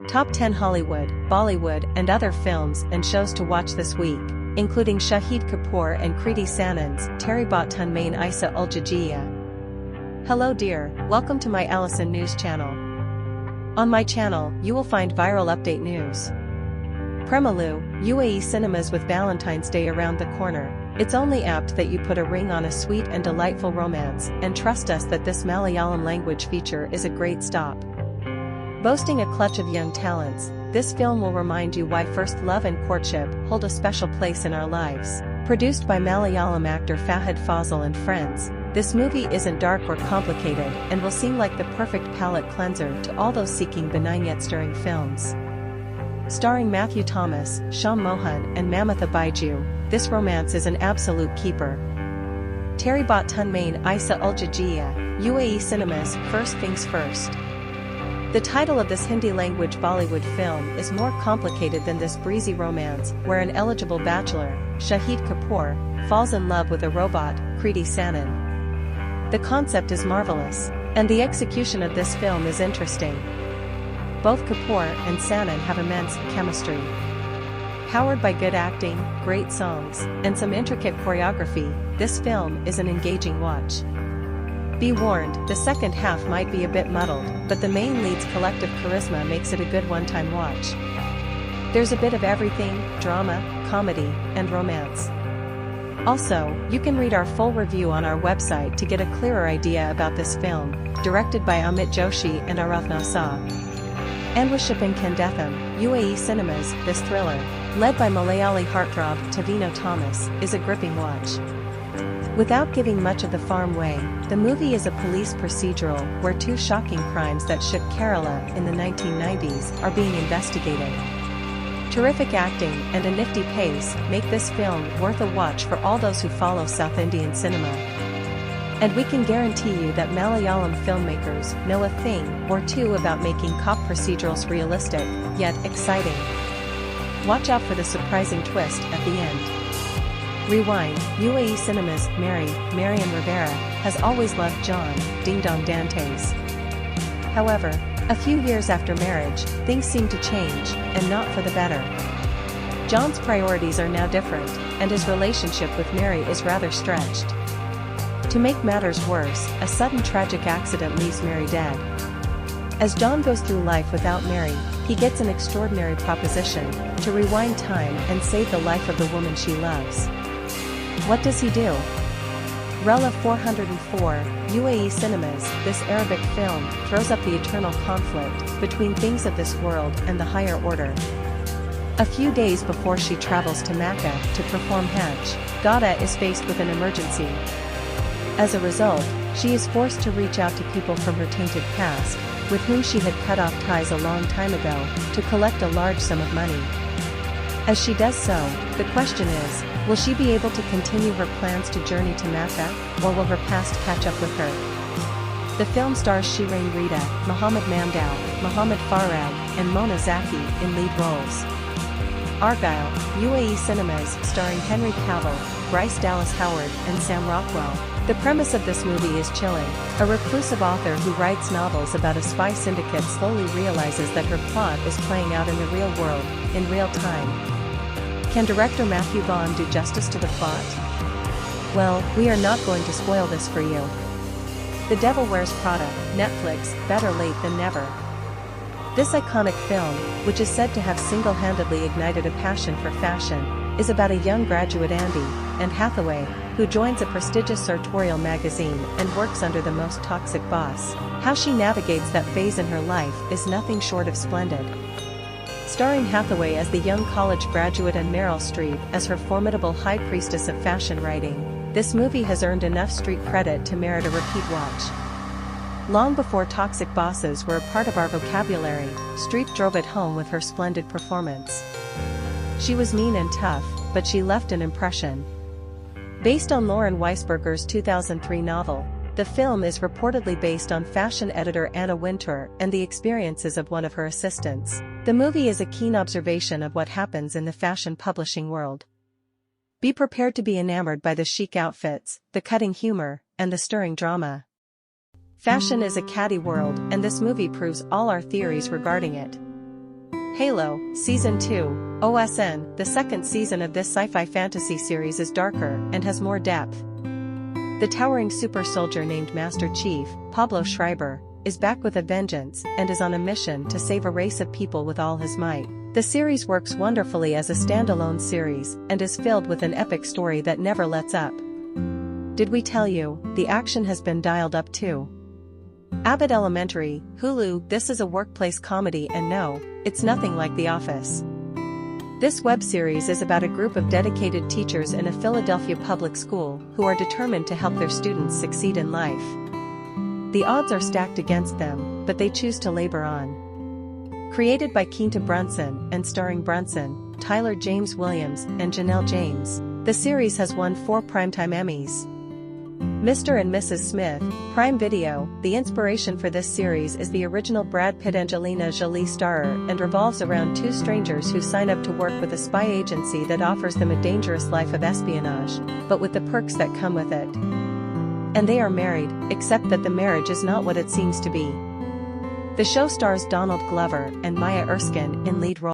Top 10 Hollywood, Bollywood and other films and shows to watch this week, including Shahid Kapoor and Kriti Sanon's Teri Baaton main Aisa Uljha Jiya. Hello dear, welcome to my Allison News channel. On my channel, you will find viral update news. Premalu, UAE cinemas with Valentine's Day around the corner. It's only apt that you put a ring on a sweet and delightful romance, and trust us that this Malayalam language feature is a great stop. Boasting a clutch of young talents, this film will remind you why first love and courtship hold a special place in our lives. Produced by Malayalam actor Fahad Fazal and friends, this movie isn't dark or complicated and will seem like the perfect palate cleanser to all those seeking benign yet stirring films. Starring Matthew Thomas, Shyam Mohan and Mamatha Baiju, this romance is an absolute keeper. Teri Baaton main Aisa Uljha Jiya, UAE cinemas. First things first. The title of this Hindi-language Bollywood film is more complicated than this breezy romance where an eligible bachelor, Shahid Kapoor, falls in love with a robot, Kriti Sanon. The concept is marvelous, and the execution of this film is interesting. Both Kapoor and Sanon have immense chemistry. Powered by good acting, great songs, and some intricate choreography, this film is an engaging watch. Be warned, the second half might be a bit muddled, but the main lead's collective charisma makes it a good one-time watch. There's a bit of everything: drama, comedy, and romance. Also, you can read our full review on our website to get a clearer idea about this film, directed by Amit Joshi and Aravna Sa. And with shipping Kandatham, UAE cinemas, this thriller, led by Malayali heartthrob Tavino Thomas, is a gripping watch. Without giving much of the farm way, the movie is a police procedural where two shocking crimes that shook Kerala in the 1990s are being investigated. Terrific acting and a nifty pace make this film worth a watch for all those who follow South Indian cinema. And we can guarantee you that Malayalam filmmakers know a thing or two about making cop procedurals realistic, yet exciting. Watch out for the surprising twist at the end. Rewind, UAE cinemas. Marian Rivera, has always loved John, Ding Dong Dantes. However, a few years after marriage, things seem to change, and not for the better. John's priorities are now different, and his relationship with Mary is rather stretched. To make matters worse, a sudden tragic accident leaves Mary dead. As John goes through life without Mary, he gets an extraordinary proposition: to rewind time and save the life of the woman she loves. What does he do? Rela 404, UAE cinemas. This Arabic film throws up the eternal conflict between things of this world and the higher order. A few days before she travels to Mecca to perform Hajj, Gada is faced with an emergency. As a result, she is forced to reach out to people from her tainted past, with whom she had cut off ties a long time ago, to collect a large sum of money. As she does so, the question is, will she be able to continue her plans to journey to Mecca, or will her past catch up with her? The film stars Shireen Rita, Muhammad Mamdouh, Muhammad Farag, and Mona Zaki in lead roles. Argyle, UAE cinemas. Starring Henry Cavill, Bryce Dallas Howard, and Sam Rockwell. The premise of this movie is chilling. A reclusive author who writes novels about a spy syndicate slowly realizes that her plot is playing out in the real world, in real time. Can director Matthew Vaughn do justice to the plot? Well, we are not going to spoil this for you. The Devil Wears Prada, Netflix. Better late than never. This iconic film, which is said to have single-handedly ignited a passion for fashion, is about a young graduate Anne Hathaway, who joins a prestigious sartorial magazine and works under the most toxic boss. How she navigates that phase in her life is nothing short of splendid. Starring Hathaway as the young college graduate and Meryl Streep as her formidable high priestess of fashion writing, this movie has earned enough street credit to merit a repeat watch. Long before toxic bosses were a part of our vocabulary, Streep drove it home with her splendid performance. She was mean and tough, but she left an impression. Based on Lauren Weisberger's 2003 novel, the film is reportedly based on fashion editor Anna Wintour and the experiences of one of her assistants. The movie is a keen observation of what happens in the fashion publishing world. Be prepared to be enamored by the chic outfits, the cutting humor, and the stirring drama. Fashion is a catty world, and this movie proves all our theories regarding it. Halo, Season 2, OSN. The second season of this sci-fi fantasy series is darker and has more depth. The towering super soldier named Master Chief, Pablo Schreiber, is back with a vengeance and is on a mission to save a race of people with all his might. The series works wonderfully as a standalone series and is filled with an epic story that never lets up. Did we tell you, the action has been dialed up too? Abbott Elementary, Hulu. This is a workplace comedy and no, it's nothing like The Office. This web series is about a group of dedicated teachers in a Philadelphia public school who are determined to help their students succeed in life. The odds are stacked against them, but they choose to labor on. Created by Quinta Brunson and starring Brunson, Tyler James Williams, and Janelle James, the series has won 4 Primetime Emmys. Mr. and Mrs. Smith, Prime Video. The inspiration for this series is the original Brad Pitt-Angelina Jolie starrer and revolves around 2 strangers who sign up to work with a spy agency that offers them a dangerous life of espionage, but with the perks that come with it. And they are married, except that the marriage is not what it seems to be. The show stars Donald Glover and Maya Erskine in lead roles.